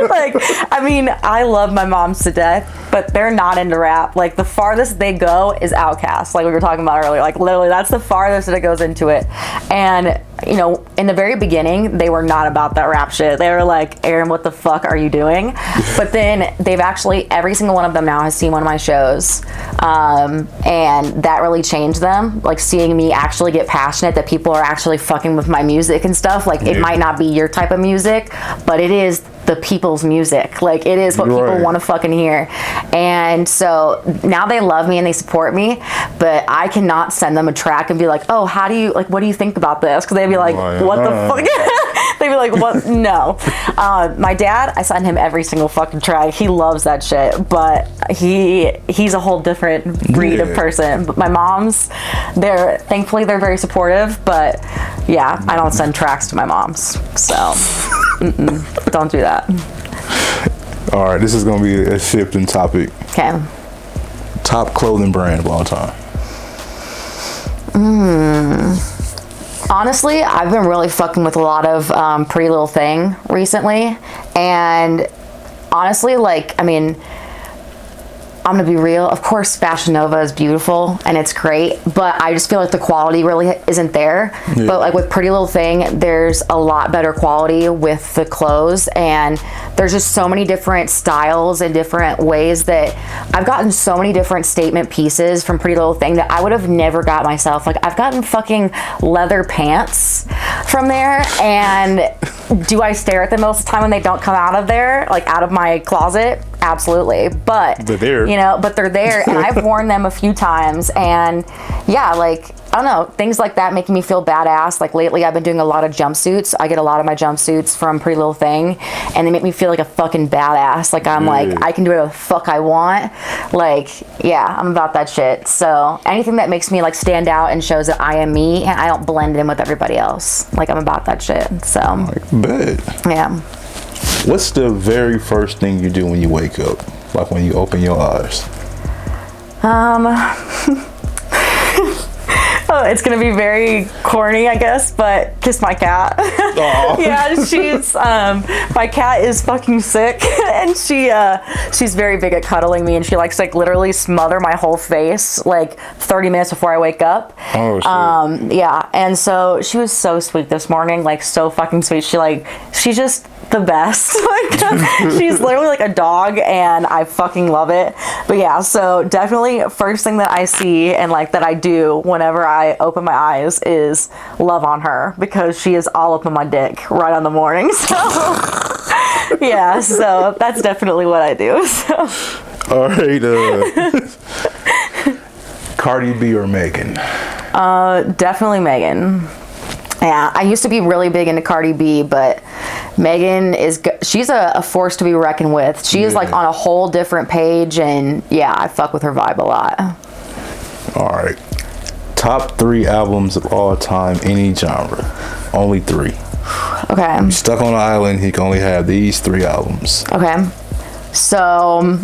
like, I mean, I love my moms to death, but they're not into rap. Like, the farthest they go is Outkast, like we were talking about earlier. Like, literally, that's the farthest that it goes into it. And, you know, in the very beginning, they were not about that rap shit. They were like, Aaron, what the fuck are you doing? But then they've actually, every single one of them now has seen one of my shows. And that really changed them. Like, seeing me actually get passionate that people are actually fucking with my music and stuff. Like, it might not be your type of music, but it is the people's music. Like, it is what people want to fucking hear. And so now they love me and they support me, but I cannot send them a track and be like, oh, how do you, like, what do you think about this? Because they'd be like, what the fuck? They'd be like, what? No. My dad, I send him every single fucking track. He loves that shit, but he's a whole different breed of person. But my mom's, thankfully they're very supportive, but yeah, I don't send tracks to my mom's. So don't do that. All right, this is gonna be a shifting topic. Okay. Top clothing brand of all time. Honestly, I've been really fucking with a lot of Pretty Little Thing recently, and honestly, like, I mean, I'm gonna be real. Of course, Fashion Nova is beautiful and it's great, but I just feel like the quality really isn't there. Yeah. But like with Pretty Little Thing, there's a lot better quality with the clothes, and there's just so many different styles and different ways that I've gotten so many different statement pieces from Pretty Little Thing that I would have never got myself. Like, I've gotten fucking leather pants from there, and do I stare at them most of the time when they don't come out of there, like out of my closet? Absolutely. But they're there, you know, but they're there, and I've worn them a few times, and yeah, like, I don't know, things like that make me feel badass. Like, lately I've been doing a lot of jumpsuits. I get a lot of my jumpsuits from Pretty Little Thing, and they make me feel like a fucking badass. Like, I'm like, I can do whatever the fuck I want. Like, yeah, I'm about that shit. So anything that makes me like stand out and shows that I am me and I don't blend in with everybody else, like, I'm about that shit. So bet. Yeah. What's the very first thing you do when you wake up? Like, when you open your eyes? Oh, it's gonna be very corny, I guess, but kiss my cat. Yeah, she's my cat is fucking sick, and she's very big at cuddling me, and she likes to, like, literally smother my whole face like 30 minutes before I wake up. Oh shit. Yeah, and so she was so sweet this morning, like, so fucking sweet. She's just the best. Like, she's literally like a dog, and I fucking love it. But yeah, so definitely first thing that I see and like that I do whenever I open my eyes is love on her, because she is all up on my dick right on the morning. So Yeah, so that's definitely what I do. So. All right. Cardi B or Megan? Definitely Megan. Yeah, I used to be really big into Cardi B, but Megan she's a force to be reckoned with. She is like on a whole different page, and yeah, I fuck with her vibe a lot. All right. Top 3 albums of all time, any genre. Only 3. Okay. He's stuck on an island, he can only have these 3 albums. Okay. So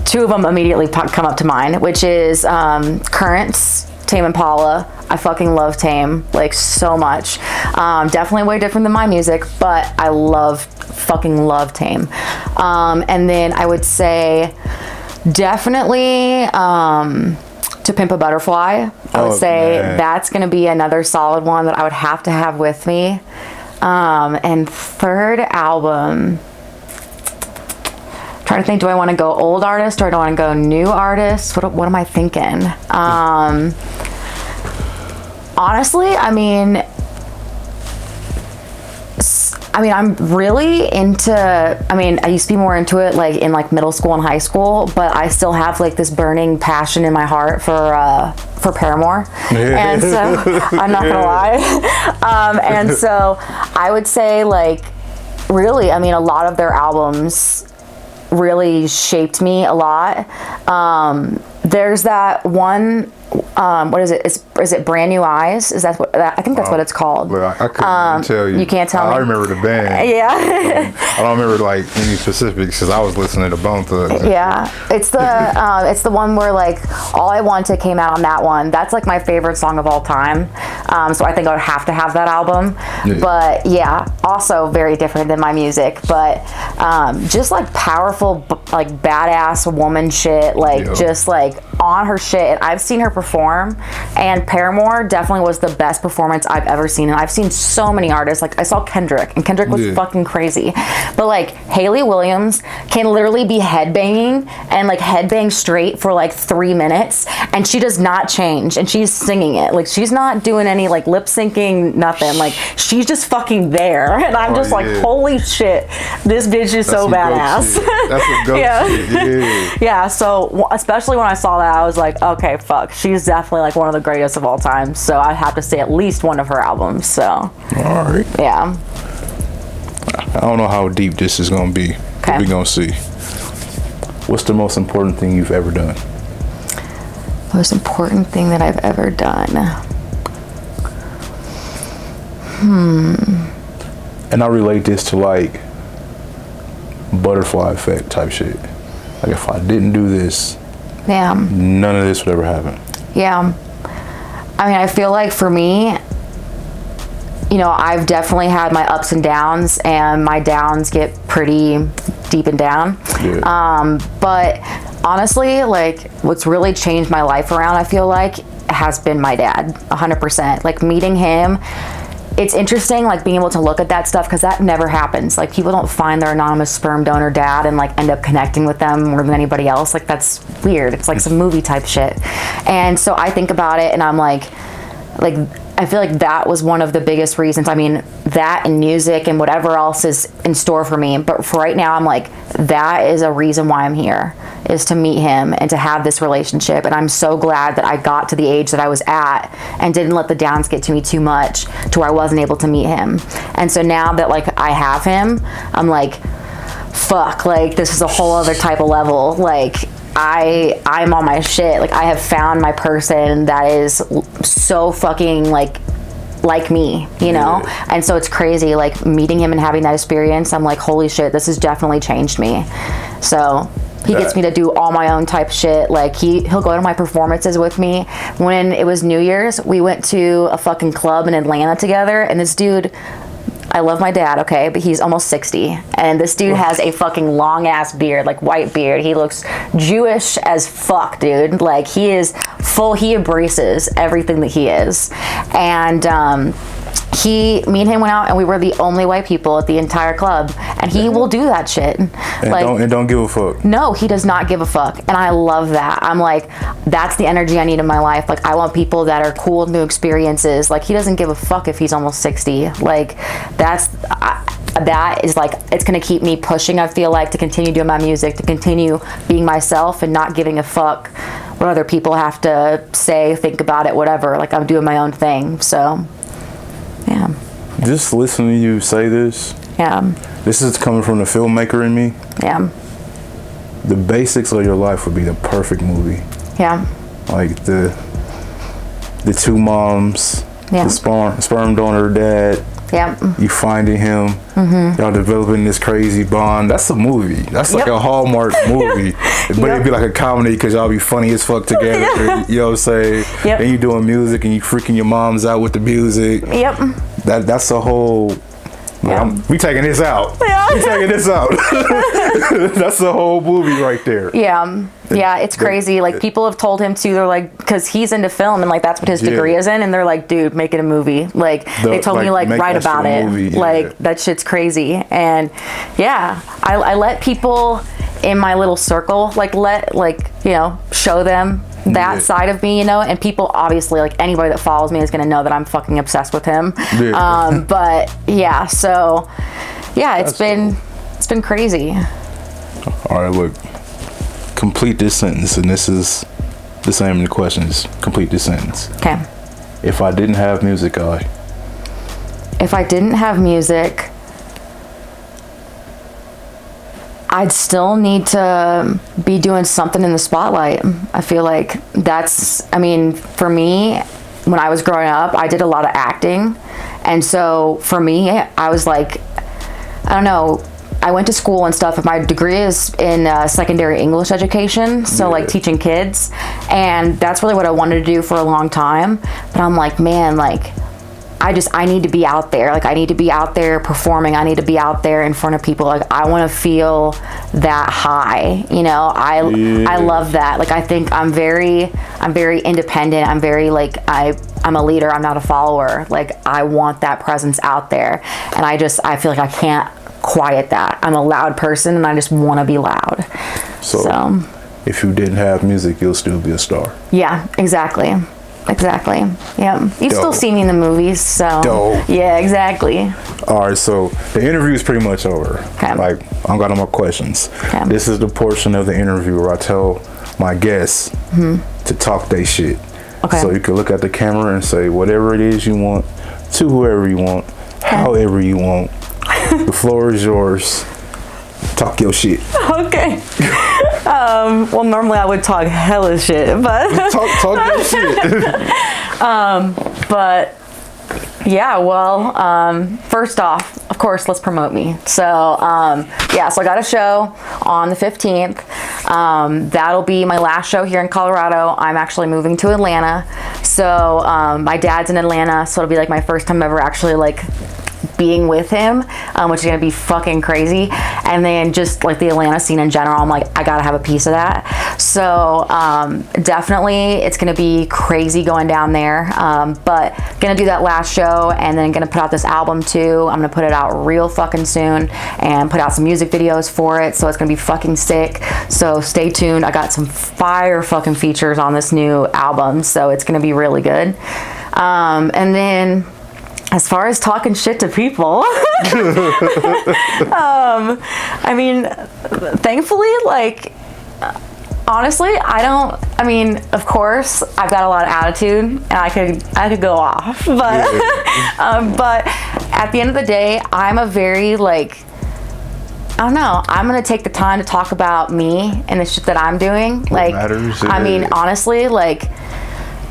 2 of them immediately come up to mind, which is Currents, Tame Impala. I fucking love Tame, like, so much. Definitely way different than my music, but I fucking love Tame. And then I would say definitely To Pimp a Butterfly. I would say that's gonna be another solid one that I would have to have with me. And third album, trying to think, do I want to go old artist or do I want to go new artist? What am I thinking? Honestly, I mean, I'm really into, I used to be more into it like in like middle school and high school, but I still have like this burning passion in my heart for Paramore. And so, I'm not gonna lie. And so I would say like, really, a lot of their albums really shaped me a lot. There's that one, what is it? Is it Brand New Eyes? Is that what? I think that's what it's called. Well, I couldn't tell you. You can't tell me. I remember the band. Yeah. I don't remember like any specifics because I was listening to Bone Thugs. Yeah, it's the one where like All I Wanted came out on that one. That's like my favorite song of all time. So I think I would have to have that album. Yeah. But yeah, also very different than my music. But just like powerful, like badass woman shit. Like just like on her shit. And I've seen her perform, and Paramore definitely was the best performance I've ever seen. And I've seen so many artists. Like I saw Kendrick, and Kendrick was fucking crazy. But like Hayley Williams can literally be headbanging and like headbang straight for like 3 minutes, and she does not change, and she's singing it. Like she's not doing any like lip syncing, nothing. Like she's just fucking there, and I'm just like, holy shit, this bitch is so badass. That's a goat shit. Yeah. Yeah. So especially when I saw that, I was like, okay, fuck, she's definitely like one of the greatest of all time. So I have to say at least one of her albums. So. All right. Yeah. I don't know how deep this is gonna be. Okay. We're gonna see. What's the most important thing you've ever done? Most important thing that I've ever done. And I relate this to like butterfly effect type shit. Like if I didn't do this, none of this would ever happen. Yeah. I feel like for me, I've definitely had my ups and downs, and my downs get pretty deep and down. Yeah. But honestly, like what's really changed my life around, I feel like, has been my dad, 100%. Like meeting him, it's interesting, like being able to look at that stuff, because that never happens. Like people don't find their anonymous sperm donor dad and like end up connecting with them more than anybody else. Like that's weird. It's like some movie type shit. And so I think about it, and I'm like I feel like that was one of the biggest reasons. That and music and whatever else is in store for me. But for right now, I'm like, that is a reason why I'm here, is to meet him and to have this relationship. And I'm so glad that I got to the age that I was at and didn't let the downs get to me too much to where I wasn't able to meet him. And so now that like I have him, I'm like, fuck, like this is a whole other type of level. Like I'm on my shit. Like I have found my person that is so fucking like me, And so it's crazy, like meeting him and having that experience. I'm like, holy shit, this has definitely changed me. So he gets me to do all my own type shit. Like he'll go to my performances with me. When it was New Year's, we went to a fucking club in Atlanta together, and this dude, I love my dad, okay, but he's almost 60, and this dude has a fucking long ass beard, like white beard. He looks Jewish as fuck, dude. Like he embraces everything that he is. And me and him went out, and we were the only white people at the entire club, and he will do that shit. And don't give a fuck. No, he does not give a fuck, and I love that. I'm like, that's the energy I need in my life. Like I want people that are cool with new experiences. Like he doesn't give a fuck if he's almost 60. Like that is like, it's gonna keep me pushing, I feel like, to continue doing my music, to continue being myself and not giving a fuck what other people have to say, think about it, whatever. Like, I'm doing my own thing. So yeah. Just listening to you say this, Yeah. this is coming from the filmmaker in me. Yeah. The basics of your life would be the perfect movie. Yeah. Like the two moms, Yeah. the sperm donor dad, Yeah. you finding him, y'all developing this crazy bond. That's a movie. That's like Yep. a Hallmark movie. But it'd be like a comedy because y'all be funny as fuck together. You know what I'm saying? Yep. Then you doing music and you freaking your moms out with the music. Yep. That's a whole. Yeah. We taking this out. Yeah. We taking this out. That's the whole movie right there. Yeah. Yeah, it's crazy. Like, people have told him too, they're like, because he's into film and like that's what his degree is in, and they're like, dude, make it a movie. Like, they told me, like, make write that about shit a it. movie, Like, that shit's crazy. And yeah, I let people in my little circle, like, show them that side of me, you know, and people obviously, like, anybody that follows me is gonna know that I'm fucking obsessed with him. Yeah. But yeah, so yeah, it's been crazy. All right, look. Complete this sentence, and this ain't even the questions. Complete this sentence. Okay. If I didn't have music, If I didn't have music, I'd still need to be doing something in the spotlight. I feel like for me, when I was growing up, I did a lot of acting. And so for me, I was like, I don't know, I went to school and stuff, and my degree is in secondary English education, so like teaching kids, and that's really what I wanted to do for a long time. But I'm like, man, like, I need to be out there. Like, I need to be out there performing. I need to be out there in front of people. Like, I want to feel that high, you know. I love that. Like, I think I'm very independent. I'm very, like, I'm a leader. I'm not a follower. Like, I want that presence out there, and I feel like I can't quiet that. I'm a loud person, and I just want to be loud. So if you didn't have music, you'll still be a star. Yeah, exactly. Yeah, you still see me in the movies, so Dope. Yeah, exactly. All right, so the interview is pretty much over. Okay. Like, I don't got no more questions. Okay. This is the portion of the interview where I tell my guests to talk they shit. Okay. So you can look at the camera and say whatever it is you want to whoever you want, however you want. The floor is yours. Talk your shit. Okay. Well, normally I would talk hella shit, but Talk your shit. but yeah, well, first off, of course, let's promote me. So so I got a show on the 15th. That'll be my last show here in Colorado. I'm actually moving to Atlanta. So my dad's in Atlanta, so it'll be like my first time ever actually like being with him, which is gonna be fucking crazy. And then just like the Atlanta scene in general, I'm like, I gotta have a piece of that. So definitely it's gonna be crazy going down there, but gonna do that last show, and then gonna put out this album too. I'm gonna put it out real fucking soon and put out some music videos for it, so it's gonna be fucking sick. So stay tuned. I got some fire fucking features on this new album, so it's gonna be really good. And then as far as talking shit to people, I mean, thankfully, like, honestly, of course, I've got a lot of attitude, and I could go off, but, but at the end of the day, I'm a very, like, I don't know, I'm gonna take the time to talk about me and the shit that I'm doing. Like, matters, I mean, honestly, like,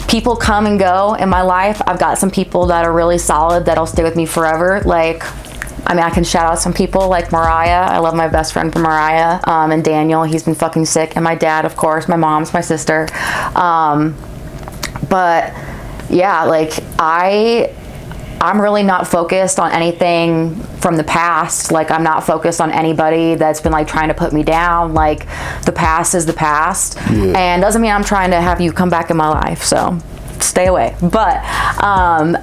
people come and go in my life. I've got some people that are really solid that'll stay with me forever. Like, I mean, I can shout out some people like Mariah. I love my best friend from Mariah, and Daniel. He's been fucking sick. And my dad, of course. My mom's my sister. But yeah, like I'm really not focused on anything from the past. Like, I'm not focused on anybody that's been like trying to put me down. Like, the past is the past, and doesn't mean I'm trying to have you come back in my life. So stay away. But I'm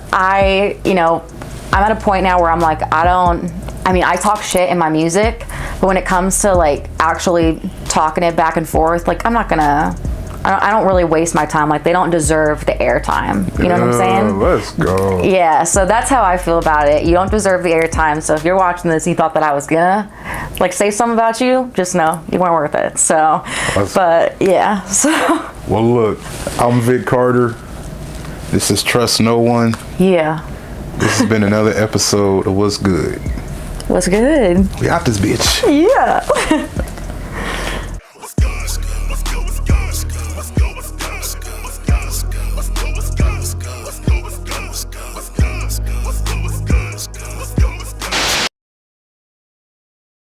at a point now where I'm like, I talk shit in my music, but when it comes to like actually talking it back and forth, like, I'm not gonna I don't really waste my time. Like, they don't deserve the airtime. You know what I'm saying? Let's go. Yeah, so that's how I feel about it. You don't deserve the airtime. So if you're watching this, you thought that I was gonna like say something about you, just know you weren't worth it. So, but yeah. So. Well, look, I'm Vic Carter. This is Trust No One. Yeah. This has been another episode of What's Good. What's good? We out this bitch. Yeah.